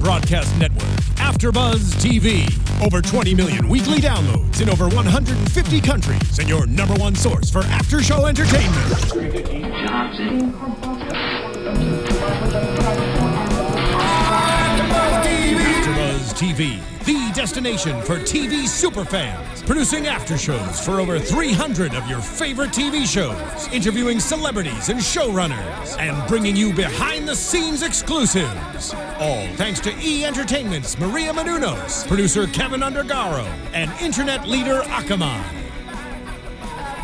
broadcast network, AFTERBUZZ TV. Over 20 million weekly downloads in over 150 countries, and your number one source for after-show entertainment. AFTERBUZZ TV, the destination for TV superfans. Producing aftershows for over 300 of your favorite TV shows. Interviewing celebrities and showrunners. And bringing you behind-the-scenes exclusives. All thanks to E! Entertainment's Maria Menounos, producer Kevin Undergaro, and internet leader Akamai.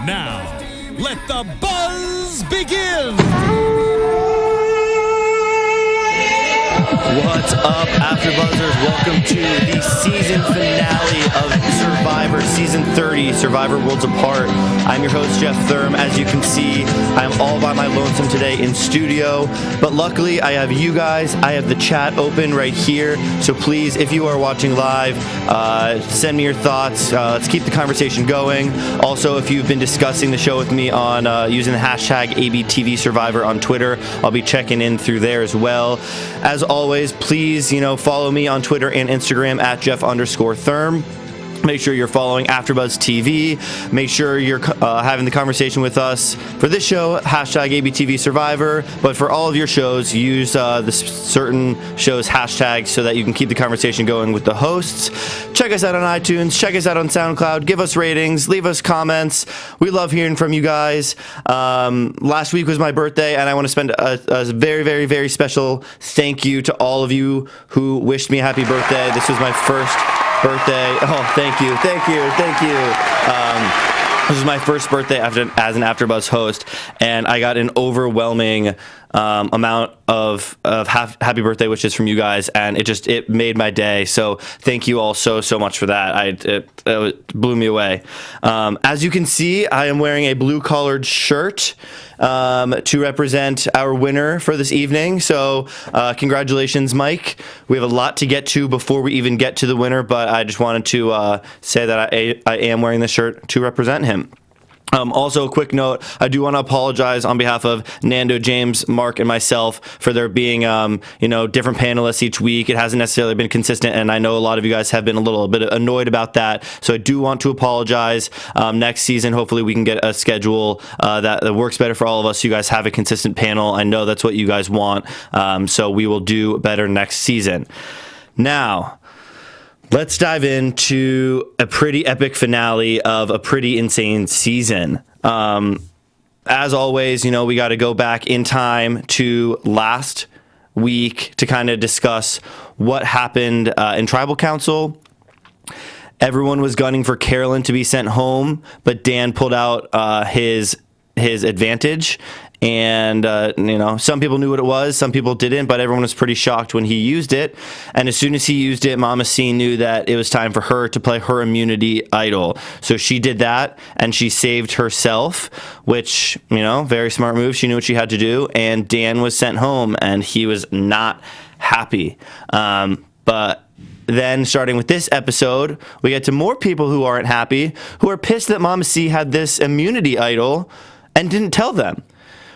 Now, let the buzz begin! What's up, AfterBuzzers? Welcome to the season finale of Survivor, Season 30, Survivor Worlds Apart. I'm your host, Jeff Thurm. As you can see, I'm all by my lonesome today in studio, but luckily I have you guys. I have the chat open right here, so please, if you are watching live, send me your thoughts. Let's keep the conversation going. Also, if you've been discussing the show with me on using the hashtag ABTV Survivor on Twitter, I'll be checking in through there as well. As always, please, follow me on Twitter and Instagram at Jeff_Thurm. Make sure you're following AfterBuzz TV. Make sure you're having the conversation with us for this show, hashtag ABTV Survivor. But for all of your shows, use the certain shows hashtags so that you can keep the conversation going with the hosts. Check us out on iTunes. Check us out on SoundCloud. Give us ratings. Leave us comments. We love hearing from you guys. Last week was my birthday, and I want to spend a very, very, very special thank you to all of you who wished me a happy birthday. This was my first birthday. Oh, thank you. This is my first birthday as an AfterBuzz host, and I got an overwhelming amount of happy birthday wishes from you guys, and it made my day. So thank you all so much for that. It blew me away. As you can see, I am wearing a blue collared shirt to represent our winner for this evening. So congratulations, Mike. We have a lot to get to before we even get to the winner, but I just wanted to say that I am wearing this shirt to represent him. Also, a quick note, I do want to apologize on behalf of Nando, James, Mark, and myself for there being, different panelists each week. It hasn't necessarily been consistent, and I know a lot of you guys have been a little bit annoyed about that, so I do want to apologize. Next season, hopefully we can get a schedule that works better for all of us. You guys have a consistent panel. I know that's what you guys want, so we will do better next season. Now, let's dive into a pretty epic finale of a pretty insane season. As always, we got to go back in time to last week to kind of discuss what happened in Tribal Council. Everyone was gunning for Carolyn to be sent home, but Dan pulled out his advantage. And, some people knew what it was, some people didn't, but everyone was pretty shocked when he used it. And as soon as he used it, Mama C knew that it was time for her to play her immunity idol. So she did that, and she saved herself, which, very smart move. She knew what she had to do, and Dan was sent home, and he was not happy. But then, starting with this episode, we get to more people who aren't happy, who are pissed that Mama C had this immunity idol and didn't tell them.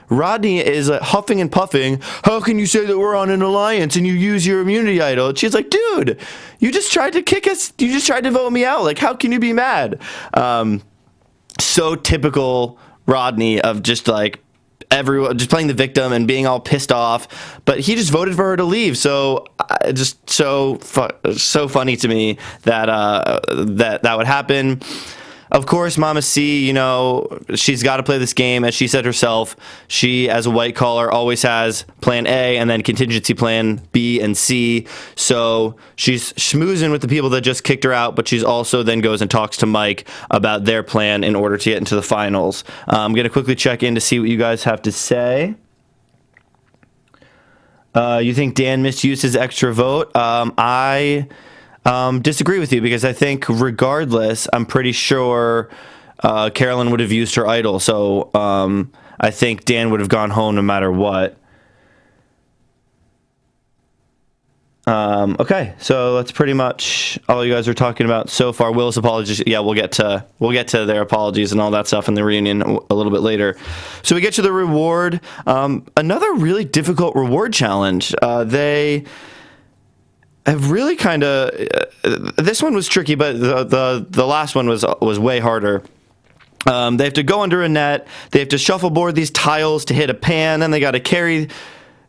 Rodney is huffing and puffing. How can you say that we're on an alliance and you use your immunity idol? And she's like, dude, you just tried to kick us. You just tried to vote me out. Like, how can you be mad? So typical Rodney of just everyone just playing the victim and being all pissed off. But he just voted for her to leave. So just so funny to me that that would happen. Of course, Mama C, she's got to play this game. As she said herself, she, as a white collar, always has plan A and then contingency plan B and C. So she's schmoozing with the people that just kicked her out, but she's also then goes and talks to Mike about their plan in order to get into the finals. I'm going to quickly check in to see what you guys have to say. You think Dan misused his extra vote? I disagree with you, because I think regardless, I'm pretty sure Carolyn would have used her idol. So I think Dan would have gone home no matter what. Okay, so that's pretty much all you guys are talking about so far. Will's apologies. Yeah, we'll get to their apologies and all that stuff in the reunion a little bit later. So we get to the reward. Another really difficult reward challenge. have really kind of this one was tricky, but the last one was way harder. They have to go under a net. They have to shuffleboard these tiles to hit a pan. Then they got to carry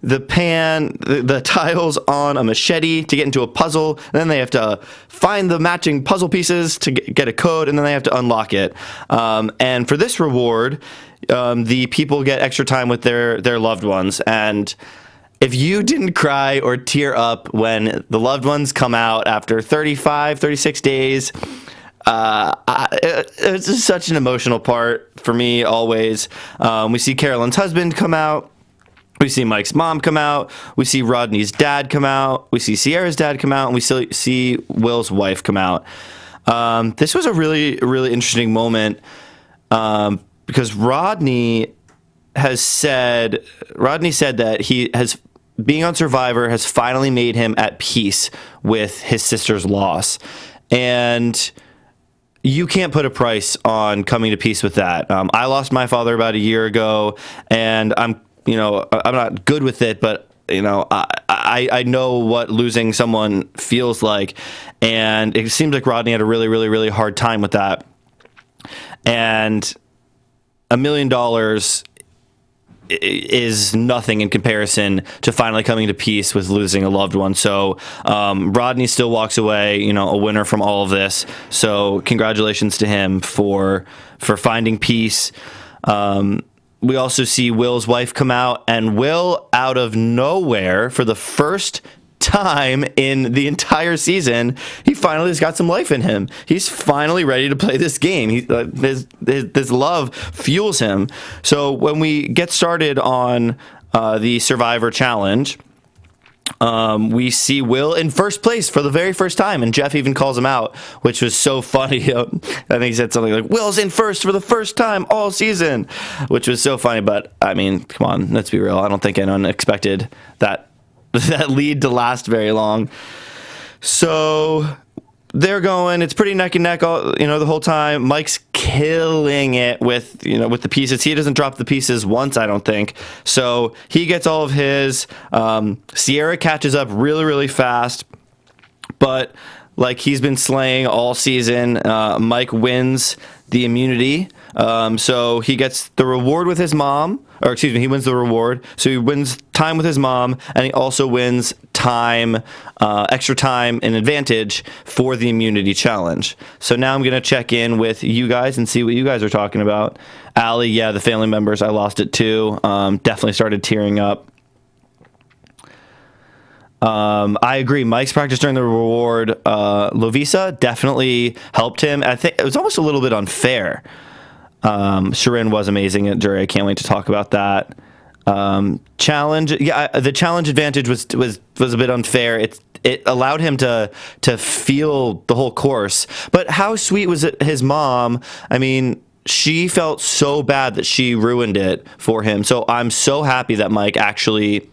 the tiles on a machete to get into a puzzle. And then they have to find the matching puzzle pieces to get a code, and then they have to unlock it. And for this reward, the people get extra time with their loved ones. And if you didn't cry or tear up when the loved ones come out after 36 days, it's just such an emotional part for me always. We see Carolyn's husband come out. We see Mike's mom come out. We see Rodney's dad come out. We see Sierra's dad come out. And we see Will's wife come out. This was a really, really interesting moment because Rodney said that being on Survivor has finally made him at peace with his sister's loss. And you can't put a price on coming to peace with that. I lost my father about a year ago, and I'm not good with it, but I know what losing someone feels like, and it seems like Rodney had a really, really, really hard time with that. And $1 million is nothing in comparison to finally coming to peace with losing a loved one. So Rodney still walks away, a winner from all of this. So congratulations to him for finding peace. We also see Will's wife come out, and Will, out of nowhere, for the first time in the entire season, he finally has got some life in him. He's finally ready to play this game. This love fuels him. So when we get started on the Survivor Challenge, we see Will in first place for the very first time, and Jeff even calls him out, which was so funny. I think he said something like, Will's in first for the first time all season, which was so funny. But I mean, come on, let's be real. I don't think anyone expected that lead to last very long. So they're going, it's pretty neck and neck the whole time. Mike's killing it with the pieces. He doesn't drop the pieces once, I don't think. So he gets all of his. Sierra catches up really, really fast, but like he's been slaying all season. Mike wins the immunity. So he gets the reward with his mom, he wins the reward. So he wins time with his mom, and he also wins time, extra time and advantage for the immunity challenge. So now I'm going to check in with you guys and see what you guys are talking about. Allie, yeah, the family members, I lost it too. Definitely started tearing up. I agree. Mike's practice during the reward, Lovisa definitely helped him. I think it was almost a little bit unfair. Sharon was amazing at jury. I can't wait to talk about that. Challenge, the challenge advantage was a bit unfair. It allowed him to feel the whole course. But how sweet was it? His mom? I mean, she felt so bad that she ruined it for him. So I'm so happy that Mike actually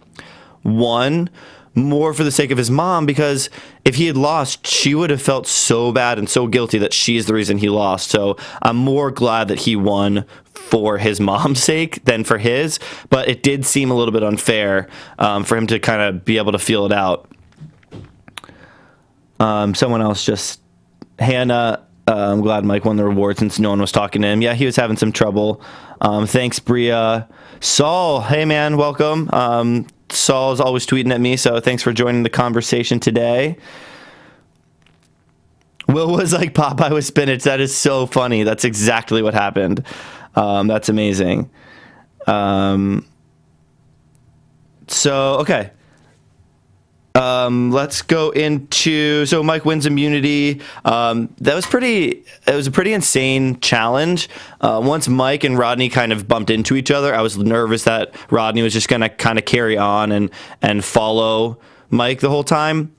won. More for the sake of his mom, because if he had lost, she would have felt so bad and so guilty that she's the reason he lost. So I'm more glad that he won for his mom's sake than for his, but it did seem a little bit unfair for him to kind of be able to feel it out. Someone else Hannah, I'm glad Mike won the reward since no one was talking to him. Yeah, he was having some trouble. Thanks, Bria. Saul, hey man, welcome. Saul is always tweeting at me, so thanks for joining the conversation today. Will was like Popeye with spinach. That is so funny. That's exactly what happened. That's amazing. Okay. Let's go into, so Mike wins immunity. It was a pretty insane challenge. Once Mike and Rodney kind of bumped into each other, I was nervous that Rodney was just going to kind of carry on and follow Mike the whole time.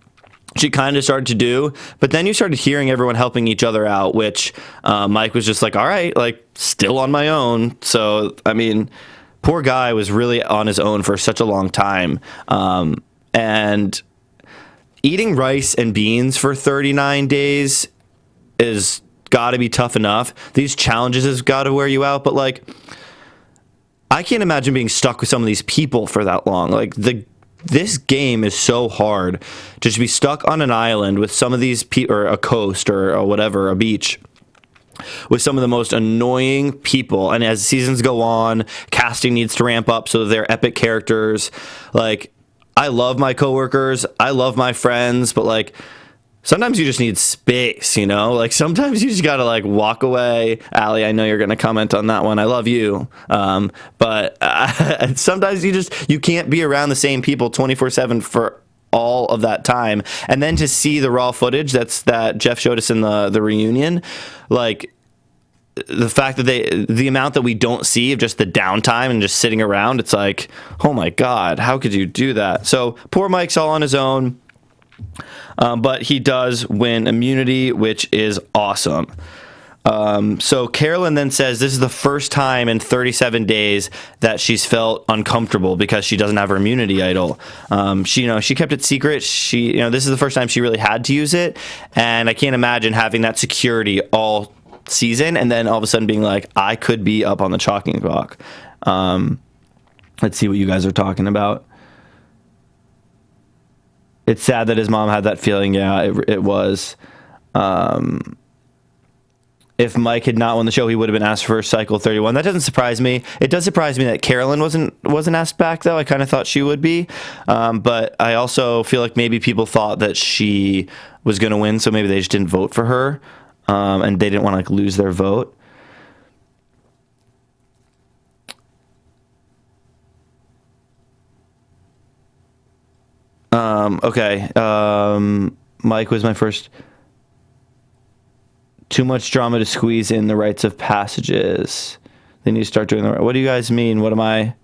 She kind of started to do, but then you started hearing everyone helping each other out, which Mike was just like, all right, like still on my own. So, I mean, poor guy was really on his own for such a long time. And eating rice and beans for 39 days is got to be tough enough. These challenges has got to wear you out. But, like, I can't imagine being stuck with some of these people for that long. Like, the this game is so hard to just be stuck on an island with some of these people, or a coast, or whatever, a beach, with some of the most annoying people. And as seasons go on, casting needs to ramp up so that they're epic characters. Like, I love my coworkers, I love my friends, but like, sometimes you just need space, you know? Like, sometimes you just gotta like walk away. Allie, I know you're gonna comment on that one. I love you, but sometimes you can't be around the same people 24/7 for all of that time. And then to see the raw footage that Jeff showed us in the reunion, like, the fact that the amount that we don't see of just the downtime and just sitting around, it's like, oh my God, how could you do that? So poor Mike's all on his own, but he does win immunity, which is awesome. So Carolyn then says this is the first time in 37 days that she's felt uncomfortable because she doesn't have her immunity idol. She kept it secret. This is the first time she really had to use it. And I can't imagine having that security all season and then all of a sudden being like, I could be up on the chalking block. Let's see what you guys are talking about. It's sad that his mom had that feeling. Yeah, it was. If Mike had not won the show, he would have been asked for Cycle 31. That doesn't surprise me. It does surprise me that Carolyn wasn't asked back, though. I kind of thought she would be. But I also feel like maybe people thought that she was going to win, so maybe they just didn't vote for her, and they didn't want to like lose their vote. Okay. Mike was my first. Too much drama to squeeze in the rites of passages. They need to start doing the right. What do you guys mean? What am I?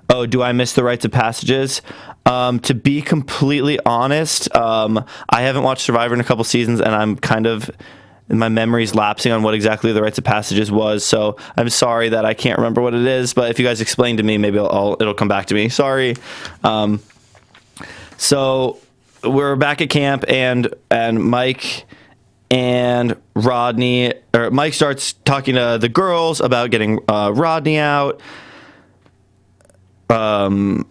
Oh, do I miss the rites of passages? To be completely honest, I haven't watched Survivor in a couple seasons, and I'm kind of, my memory's lapsing on what exactly the rites of passages was. So I'm sorry that I can't remember what it is. But if you guys explain to me, maybe it'll come back to me. Sorry. So we're back at camp, and Mike and Rodney, or Mike starts talking to the girls about getting Rodney out. The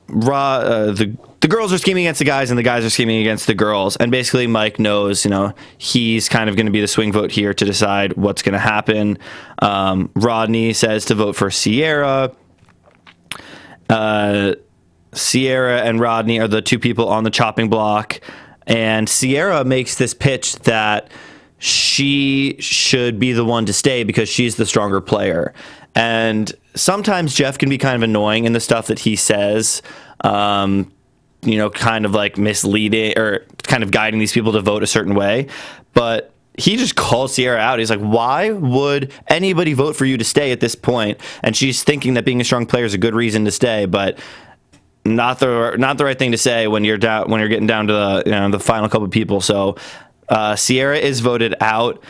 girls are scheming against the guys, and the guys are scheming against the girls. And basically, Mike knows, he's kind of going to be the swing vote here to decide what's going to happen. Rodney says to vote for Sierra. Sierra and Rodney are the two people on the chopping block. And Sierra makes this pitch that she should be the one to stay because she's the stronger player. And sometimes Jeff can be kind of annoying in the stuff that he says, kind of like misleading or kind of guiding these people to vote a certain way. But he just calls Sierra out. He's like, why would anybody vote for you to stay at this point? And she's thinking that being a strong player is a good reason to stay, but not the right thing to say when you're getting down to the final couple of people. So Sierra is voted out,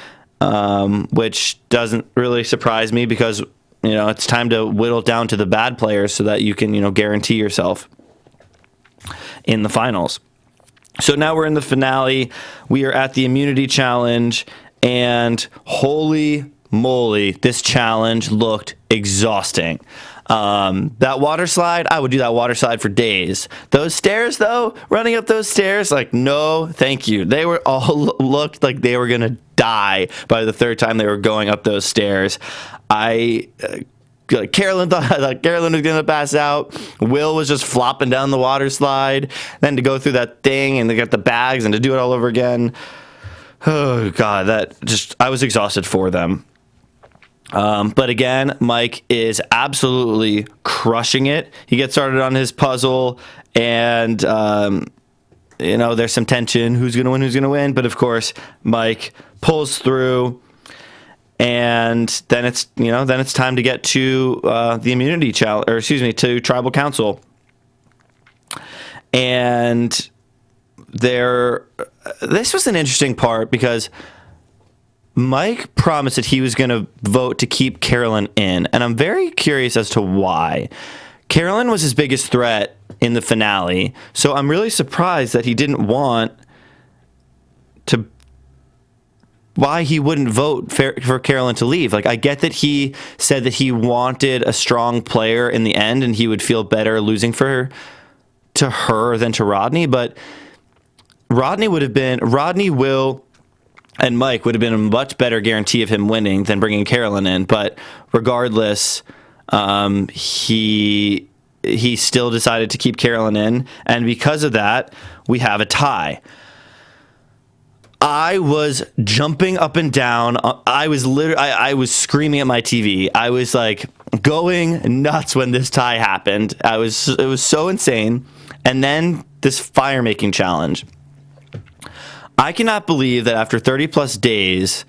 which doesn't really surprise me because it's time to whittle down to the bad players so that you can guarantee yourself in the finals. So now we're in the finale. We are at the immunity challenge, and holy moly, this challenge looked exhausting. That water slide, I would do that water slide for days. Those stairs, though, running up those stairs, like, no, thank you. They were all looked like they were going to die by the third time they were going up those stairs. Carolyn thought Carolyn was going to pass out. Will was just flopping down the water slide. Then to go through that thing and to get the bags and to do it all over again. Oh, God, I was exhausted for them. But again, Mike is absolutely crushing it. He gets started on his puzzle, and there's some tension. Who's going to win? Who's going to win? But of course, Mike pulls through, and then it's time to get to the immunity challenge, or excuse me, to tribal council, and this was an interesting part because Mike promised that he was going to vote to keep Carolyn in, and I'm very curious as to why. Carolyn was his biggest threat in the finale, so I'm really surprised that he didn't want to. Why he wouldn't vote for Carolyn to leave. Like, I get that he said that he wanted a strong player in the end, and he would feel better losing for to her than to Rodney, but Rodney, Will, and Mike would have been a much better guarantee of him winning than bringing Carolyn in. But regardless, he still decided to keep Carolyn in, and because of that, we have a tie. I was jumping up and down. I was screaming at my TV. I was like going nuts when this tie happened. It was so insane. And then this fire making challenge. I cannot believe that after 30 plus days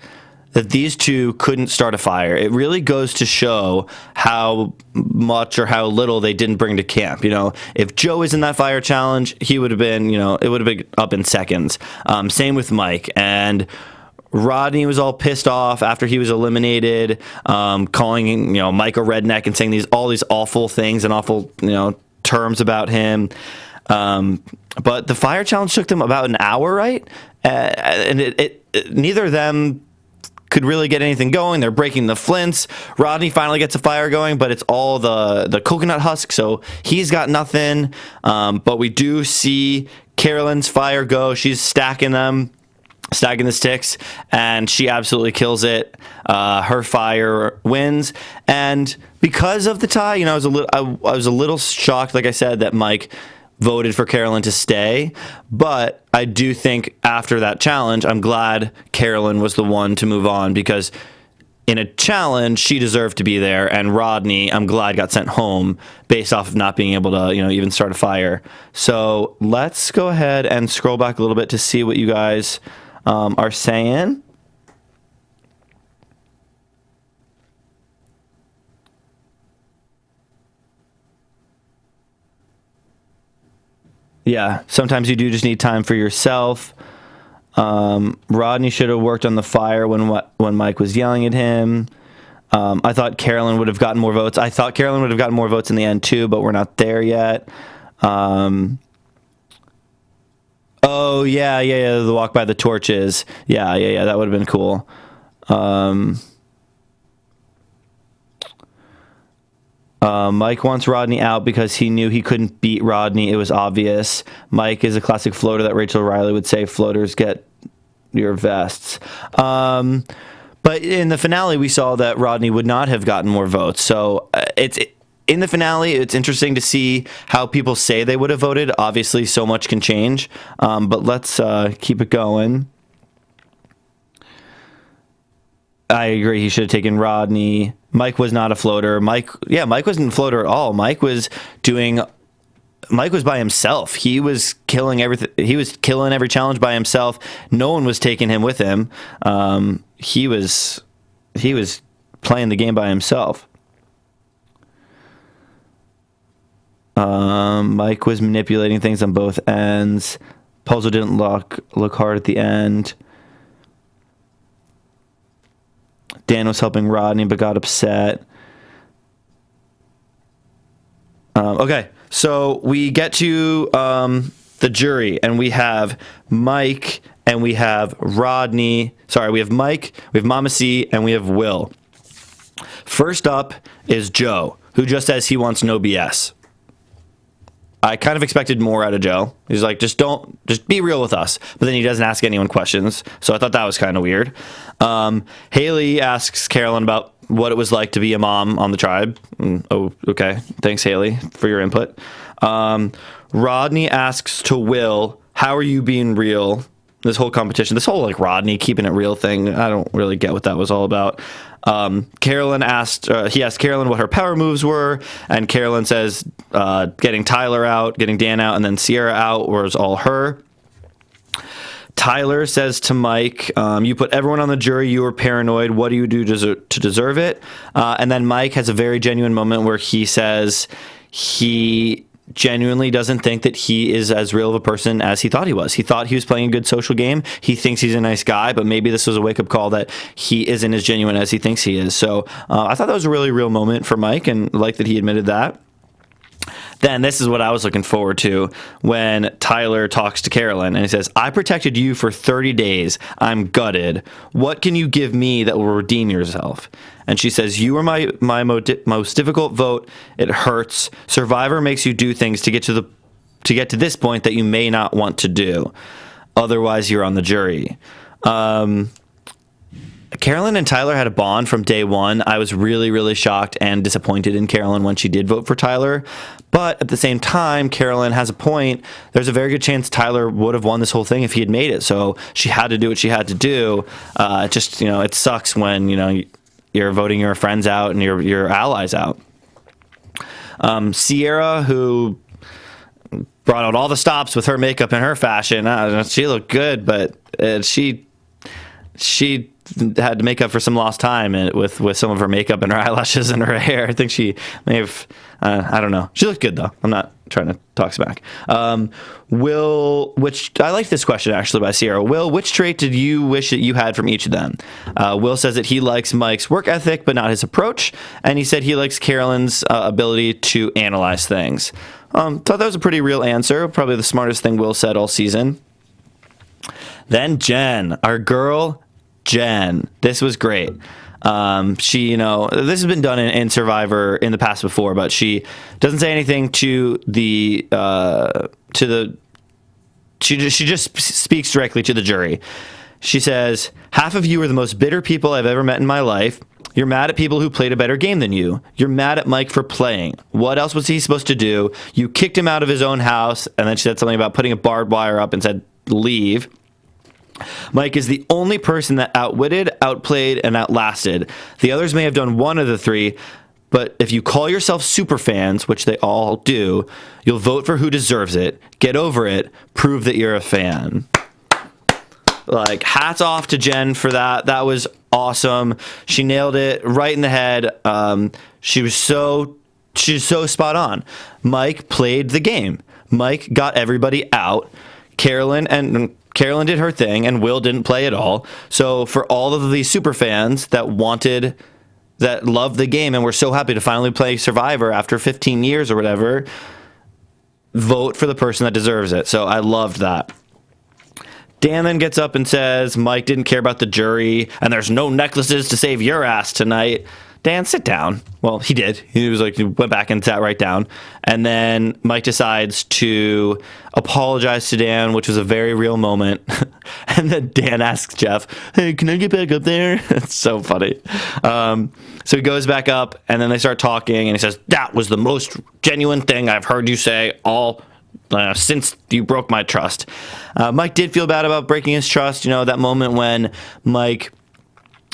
that these two couldn't start a fire. It really goes to show how much or how little they didn't bring to camp. You know, if Joe was in that fire challenge, he would have been, it would have been up in seconds. Same with Mike. And Rodney was all pissed off after he was eliminated, calling, Mike a redneck and saying all these awful things and awful, terms about him. But the fire challenge took them about an hour, right? And neither of them could really get anything going. They're breaking the flints. Rodney finally gets a fire going, but it's all the coconut husk, so he's got nothing. But we do see Carolyn's fire go. She's stacking the sticks, and she absolutely kills it. Her fire wins, and because of the tie, I was a little shocked, like I said, that Mike voted for Carolyn to stay, but I do think after that challenge, I'm glad Carolyn was the one to move on, because in a challenge, she deserved to be there, and Rodney, I'm glad, got sent home based off of not being able to, even start a fire. So let's go ahead and scroll back a little bit to see what you guys are saying. Yeah, sometimes you do just need time for yourself. Rodney should have worked on the fire when Mike was yelling at him. I thought Carolyn would have gotten more votes. I thought Carolyn would have gotten more votes in the end too, but we're not there yet. Oh yeah, the walk by the torches. Yeah, that would have been cool. Mike wants Rodney out because he knew he couldn't beat Rodney. It was obvious. Mike is a classic floater that Rachel Riley would say, floaters get your vests. But in the finale, we saw that Rodney would not have gotten more votes. So in the finale, it's interesting to see how people say they would have voted. Obviously, so much can change. But let's keep it going. I agree. He should have taken Rodney. Mike was not a floater. Mike wasn't a floater at all. Mike was by himself. He was killing everything. He was killing every challenge by himself. No one was taking him with him. He was playing the game by himself. Mike was manipulating things on both ends. Puzzle didn't look hard at the end. Dan was helping Rodney but got upset. Okay, so we get to the jury, and we have Mike, and we have Rodney. Sorry, we have Mike, we have Mama C, and we have Will. First up is Joe, who just says he wants no BS. I kind of expected more out of Joe. He's like, just be real with us. But then he doesn't ask anyone questions. So I thought that was kind of weird. Haley asks Carolyn about what it was like to be a mom on the tribe. Oh, okay. Thanks, Haley, for your input. Rodney asks to Will, how are you being real? This whole competition, this whole Rodney keeping it real thing, I don't really get what that was all about. Carolyn asked Carolyn what her power moves were, and Carolyn says getting Tyler out, getting Dan out, and then Sierra out was all her. Tyler says to Mike, you put everyone on the jury, you were paranoid, what do you do to deserve it? And then Mike has a very genuine moment where he says he genuinely doesn't think that he is as real of a person as he thought he was. He thought he was playing a good social game. He thinks he's a nice guy, but maybe this was a wake-up call that he isn't as genuine as he thinks he is. So I thought that was a really real moment for Mike, and like that he admitted that. Then this is what I was looking forward to when Tyler talks to Carolyn, and he says, I protected you for 30 days. I'm gutted. What can you give me that will redeem yourself? And she says, you were my most difficult vote. It hurts. Survivor makes you do things to get to to get to this point that you may not want to do. Otherwise, you're on the jury. Carolyn and Tyler had a bond from day one. I was really, really shocked and disappointed in Carolyn when she did vote for Tyler. But at the same time, Carolyn has a point. There's a very good chance Tyler would have won this whole thing if he had made it. So she had to do what she had to do. It sucks when, you're voting your friends out and your allies out. Sierra, who brought out all the stops with her makeup and her fashion. She looked good, but she had to make up for some lost time with some of her makeup and her eyelashes and her hair. I think she may have, I don't know. She looked good, though. I'm not trying to talk smack. Which I like this question, actually, by Sierra. Will, which trait did you wish that you had from each of them? Will says that he likes Mike's work ethic, but not his approach. And he said he likes Carolyn's ability to analyze things. Thought that was a pretty real answer. Probably the smartest thing Will said all season. Then Jen, our girl, Jen. This was great. She, this has been done in Survivor in the past before, but she doesn't say anything she just speaks directly to the jury. She says, half of you are the most bitter people I've ever met in my life. You're mad at people who played a better game than you. You're mad at Mike for playing. What else was he supposed to do? You kicked him out of his own house. And then she said something about putting a barbed wire up and said, leave. Mike is the only person that outwitted, outplayed, and outlasted. The others may have done one of the three, but if you call yourself super fans, which they all do, you'll vote for who deserves it. Get over it. Prove that you're a fan. Hats off to Jen for that. That was awesome. She nailed it right in the head. She's so spot on. Mike played the game. Mike got everybody out. Carolyn did her thing, and Will didn't play at all. So for all of these super fans that loved the game and were so happy to finally play Survivor after 15 years or whatever, vote for the person that deserves it. So I loved that. Dan then gets up and says Mike didn't care about the jury, and there's no necklaces to save your ass tonight. Dan, sit down. Well, he did. He went back and sat right down. And then Mike decides to apologize to Dan, which was a very real moment. And then Dan asks Jeff, hey, can I get back up there? It's so funny. So he goes back up, and then they start talking, and he says, that was the most genuine thing I've heard you say all since you broke my trust. Mike did feel bad about breaking his trust. That moment when Mike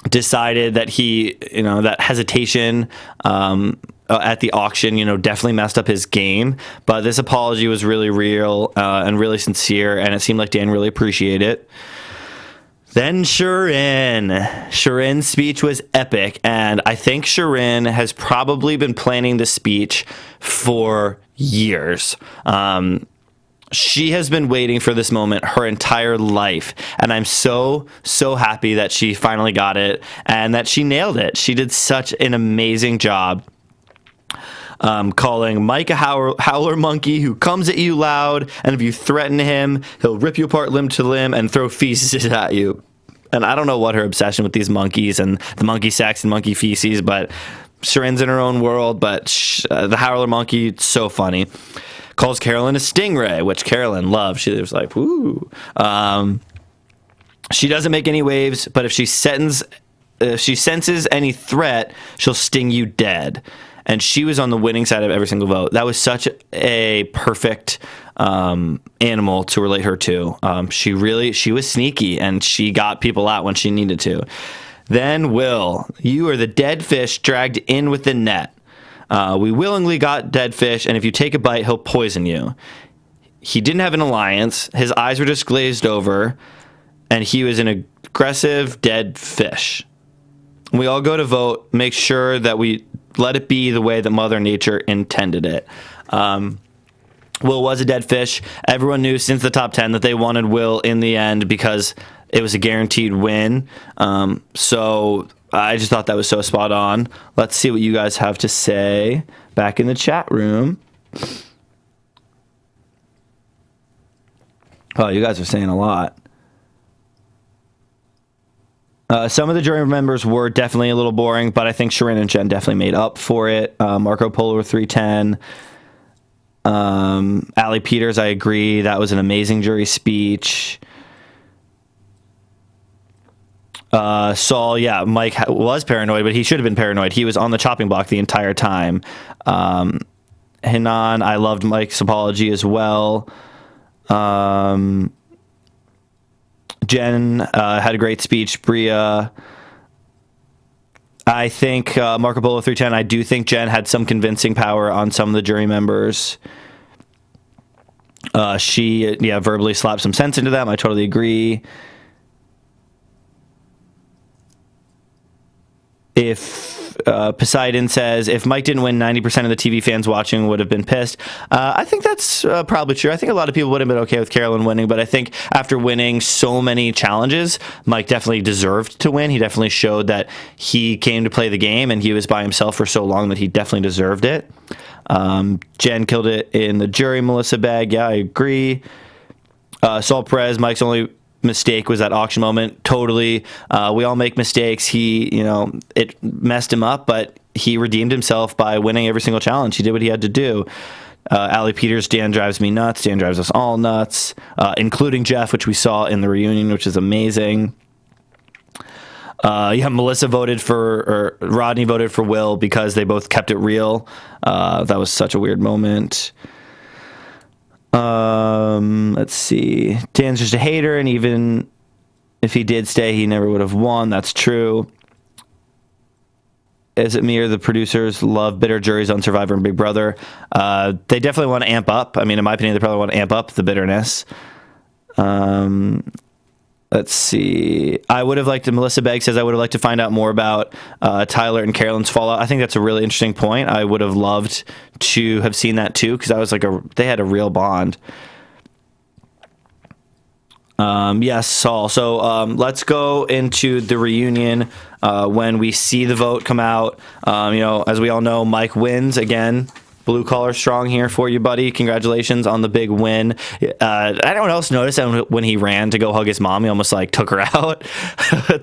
decided that that hesitation at the auction, definitely messed up his game. But this apology was really real and really sincere, and it seemed like Dan really appreciated it. Then Shirin's speech was epic, and I think Shirin has probably been planning this speech for years. She has been waiting for this moment her entire life, and I'm so happy that she finally got it and that she nailed it. She did such an amazing job calling Mike a howler monkey who comes at you loud, and if you threaten him, he'll rip you apart limb to limb and throw feces at you. And I don't know what her obsession with these monkeys and the monkey sex and monkey feces, but Shirin's in her own world, but the howler monkey, so funny. Calls Carolyn a stingray, which Carolyn loves. She was like, "Woo!" She doesn't make any waves, but if she senses any threat, she'll sting you dead. And she was on the winning side of every single vote. That was such a perfect animal to relate her to. She was sneaky, and she got people out when she needed to. Then Will, you are the dead fish dragged in with the net. We willingly got dead fish, and if you take a bite, he'll poison you. He didn't have an alliance. His eyes were just glazed over, and he was an aggressive dead fish. We all go to vote. Make sure that we let it be the way that Mother Nature intended it. Will was a dead fish. Everyone knew since the top 10 that they wanted Will in the end because it was a guaranteed win. So I just thought that was so spot on. Let's see what you guys have to say back in the chat room. Oh, you guys are saying a lot. Some of the jury members were definitely a little boring, but I think Shirin and Jen definitely made up for it. Marco Polo 310. Allie Peters, I agree. That was an amazing jury speech. Saul, yeah, Mike was paranoid, but he should have been paranoid. He was on the chopping block the entire time. Hanan, I loved Mike's apology as well. Jen had a great speech. Bria, I think Marco Polo 310, I do think Jen had some convincing power on some of the jury members. She verbally slapped some sense into them. I totally agree. If Poseidon says, if Mike didn't win, 90% of the TV fans watching would have been pissed. I think that's probably true. I think a lot of people would have been okay with Carolyn winning, but I think after winning so many challenges, Mike definitely deserved to win. He definitely showed that he came to play the game, and he was by himself for so long that he definitely deserved it. Jen killed it in the jury. Melissa Bag, yeah, I agree. Saul Perez, Mike's only mistake was that auction moment. Totally. We all make mistakes. It messed him up, but he redeemed himself by winning every single challenge. He did what he had to do. Allie Peters, Dan drives me nuts. Dan drives us all nuts, including Jeff, which we saw in the reunion, which is amazing. Melissa voted or Rodney voted for Will because they both kept it real. That was such a weird moment. Let's see. Dan's just a hater, and even if he did stay, he never would have won. That's true. Is it me or the producers love bitter juries on Survivor and Big Brother? They definitely want to amp up. I mean, in my opinion, they probably want to amp up the bitterness. Let's see. Melissa Begg says, I would have liked to find out more about Tyler and Carolyn's fallout. I think that's a really interesting point. I would have loved to have seen that too, because I was they had a real bond. Yes, Saul. So let's go into the reunion when we see the vote come out. As we all know, Mike wins again. Blue collar strong here for you, buddy. Congratulations on the big win. Anyone else notice that when he ran to go hug his mom, he almost took her out?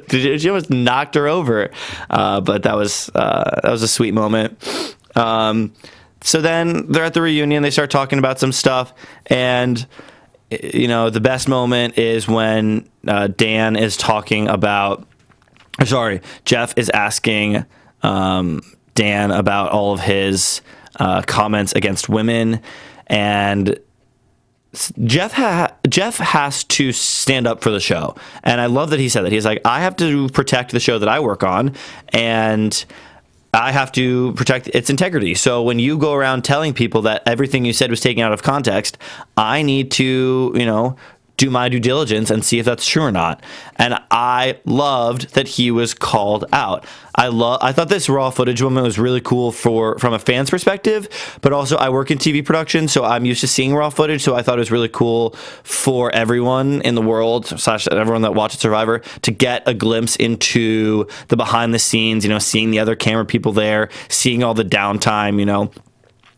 She almost knocked her over. But that was a sweet moment. So then they're at the reunion. They start talking about some stuff, and the best moment is when Dan is talking about. Jeff is asking Dan about all of his comments against women, and Jeff has to stand up for the show, and I love that he said that. He's like, I have to protect the show that I work on, and I have to protect its integrity. So when you go around telling people that everything you said was taken out of context, I need to, do my due diligence and see if that's true or not. And I loved that he was called out. I thought this raw footage moment was really cool from a fan's perspective, but also I work in TV production, so I'm used to seeing raw footage, so I thought it was really cool for everyone in the world, / everyone that watches Survivor, to get a glimpse into the behind the scenes, seeing the other camera people there, seeing all the downtime,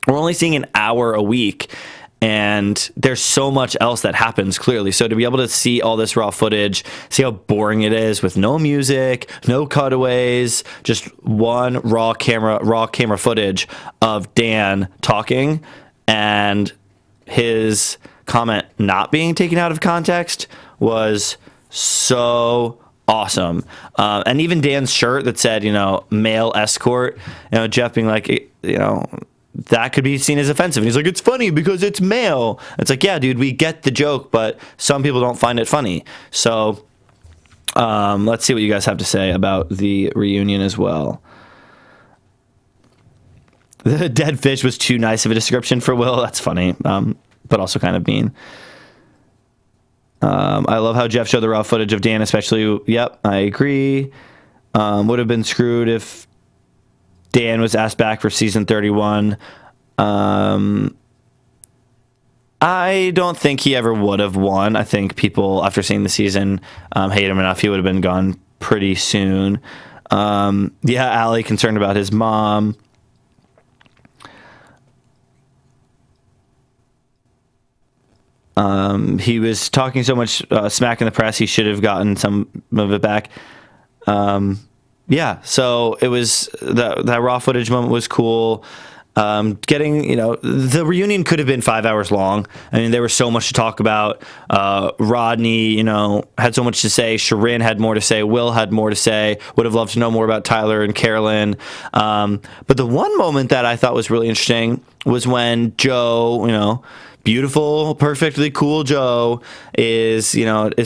We're only seeing an hour a week, and there's so much else that happens, clearly. So to be able to see all this raw footage, see how boring it is with no music, no cutaways, just one raw camera footage of Dan talking and his comment not being taken out of context was so awesome. And even Dan's shirt that said, male escort, Jeff being like, that could be seen as offensive. And he's like, it's funny because it's male. It's like, yeah, dude, we get the joke, but some people don't find it funny. So let's see what you guys have to say about the reunion as well. The dead fish was too nice of a description for Will. That's funny, but also kind of mean. I love how Jeff showed the raw footage of Dan, especially. Yep, I agree. Would have been screwed if Dan was asked back for season 31. I don't think he ever would have won. I think people, after seeing the season, hate him enough. He would have been gone pretty soon. Allie concerned about his mom. He was talking so much smack in the press, he should have gotten some of it back. So it was that raw footage moment was cool. getting, the reunion could have been 5 hours long. I mean, there was so much to talk about. Rodney, had so much to say. Sharon had more to say. Will had more to say. Would have loved to know more about Tyler and Carolyn. But the one moment that I thought was really interesting was when Joe, beautiful, perfectly cool Joe is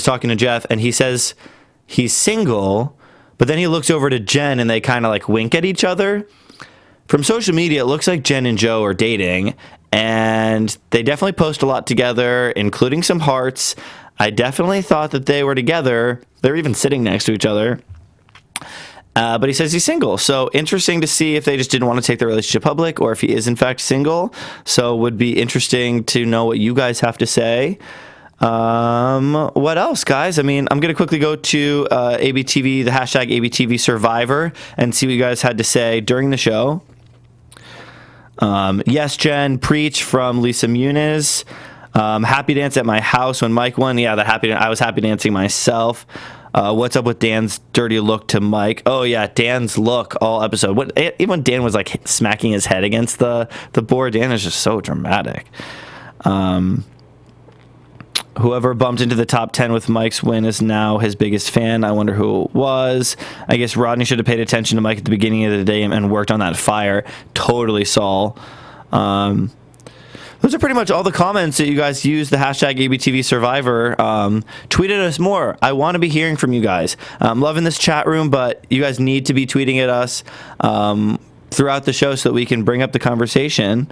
talking to Jeff, and he says he's single, but then he looks over to Jen and they kind of like wink at each other. From social media, it looks like Jen and Joe are dating, and they definitely post a lot together, including some hearts. I definitely thought that they were together. They're even sitting next to each other. But he says he's single. So interesting to see if they just didn't want to take their relationship public or if he is in fact single. So would be interesting to know what you guys have to say. What else, guys? I mean, I'm going to quickly go to ABTV, the hashtag ABTV Survivor, and see what you guys had to say during the show. Yes, Jen, preach from Lisa Muniz. Happy dance at my house when Mike won. Yeah, I was happy dancing myself. What's up with Dan's dirty look to Mike? Oh yeah, Dan's look all episode. Even when Dan was like smacking his head against the board, Dan is just so dramatic. Whoever bumped into the top 10 with Mike's win is now his biggest fan. I wonder who it was. I guess Rodney should have paid attention to Mike at the beginning of the day and worked on that fire. Totally, Saul. Those are pretty much all the comments that you guys use the hashtag ABTV Survivor. Tweet at us more. I want to be hearing from you guys. I'm loving this chat room, but you guys need to be tweeting at us throughout the show so that we can bring up the conversation.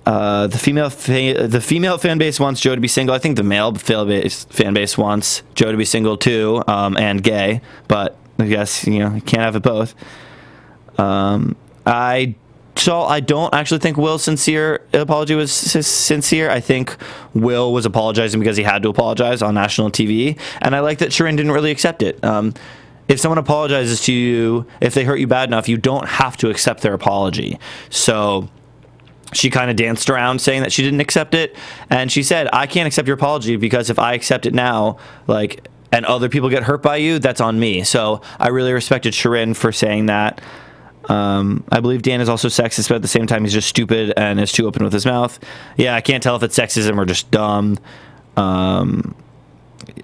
The female fan base wants Joe to be single. I think the male fan base wants Joe to be single too, and gay. But I guess you can't have it both. I don't actually think Will's sincere apology was sincere. I think Will was apologizing because he had to apologize on national TV, and I like that Sharon didn't really accept it. If someone apologizes to you, if they hurt you bad enough, you don't have to accept their apology. So she kind of danced around saying that she didn't accept it, and she said, I can't accept your apology because if I accept it now, and other people get hurt by you, that's on me. So I really respected Sharon for saying that. I believe Dan is also sexist, but at the same time, he's just stupid and is too open with his mouth. Yeah, I can't tell if it's sexism or just dumb.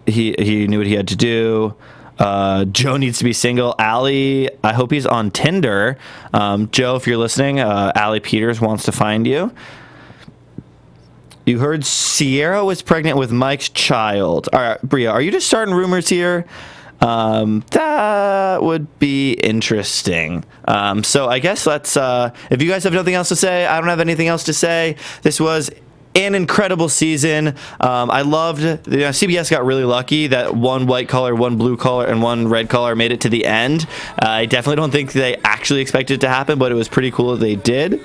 He knew what he had to do. Joe needs to be single. Allie, I hope he's on Tinder. Joe, if you're listening, Allie Peters wants to find you. You heard Sierra was pregnant with Mike's child. All right, Bria, are you just starting rumors here? That would be interesting. So I guess let's, if you guys have nothing else to say, I don't have anything else to say. This was an incredible season. I loved, CBS got really lucky that one white collar, one blue collar, and one red collar made it to the end. I definitely don't think they actually expected it to happen, but it was pretty cool that they did.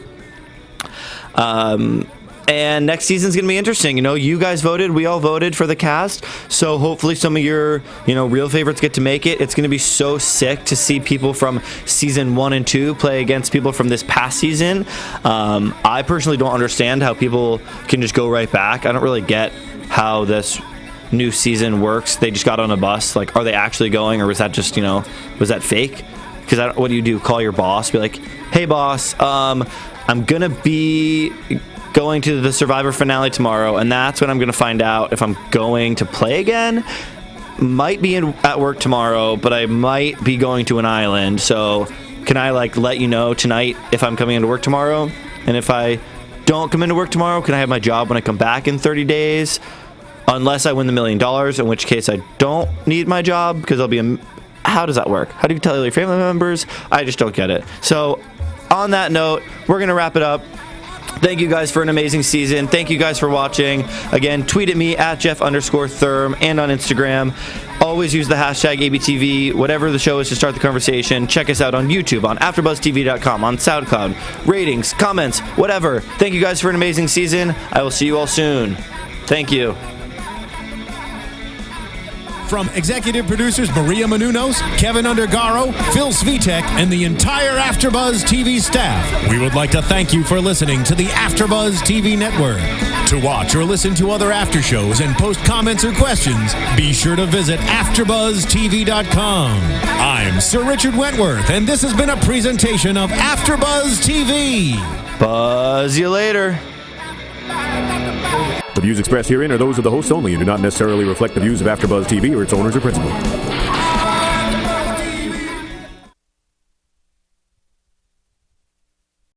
And next season's going to be interesting. You guys voted. We all voted for the cast. So hopefully some of your, real favorites get to make it. It's going to be so sick to see people from season 1 and 2 play against people from this past season. I personally don't understand how people can just go right back. I don't really get how this new season works. They just got on a bus. Are they actually going, or was that just, was that fake? Because what do you do? Call your boss? Be like, hey, boss, I'm going to be going to the Survivor finale tomorrow, and that's when I'm going to find out if I'm going to play again. Might be at work tomorrow, but I might be going to an island. So can I let you know tonight if I'm coming into work tomorrow? And if I don't come into work tomorrow, can I have my job when I come back in 30 days? Unless I win the $1 million, in which case I don't need my job because I'll be how does that work? How do you tell your family members? I just don't get it. So on that note, we're going to wrap it up. Thank you guys for an amazing season. Thank you guys for watching. Again, tweet at me at Jeff_Thurm and on Instagram. Always use the hashtag ABTV, whatever the show is, to start the conversation. Check us out on YouTube, on AfterBuzzTV.com, on SoundCloud. Ratings, comments, whatever. Thank you guys for an amazing season. I will see you all soon. Thank you. From executive producers Maria Menounos, Kevin Undergaro, Phil Svitek, and the entire AfterBuzz TV staff, we would like to thank you for listening to the AfterBuzz TV network. To watch or listen to other after shows and post comments or questions, be sure to visit AfterBuzzTV.com. I'm Sir Richard Wentworth, and this has been a presentation of AfterBuzz TV. Buzz you later. The views expressed herein are those of the hosts only and do not necessarily reflect the views of AfterBuzz TV or its owners or principals.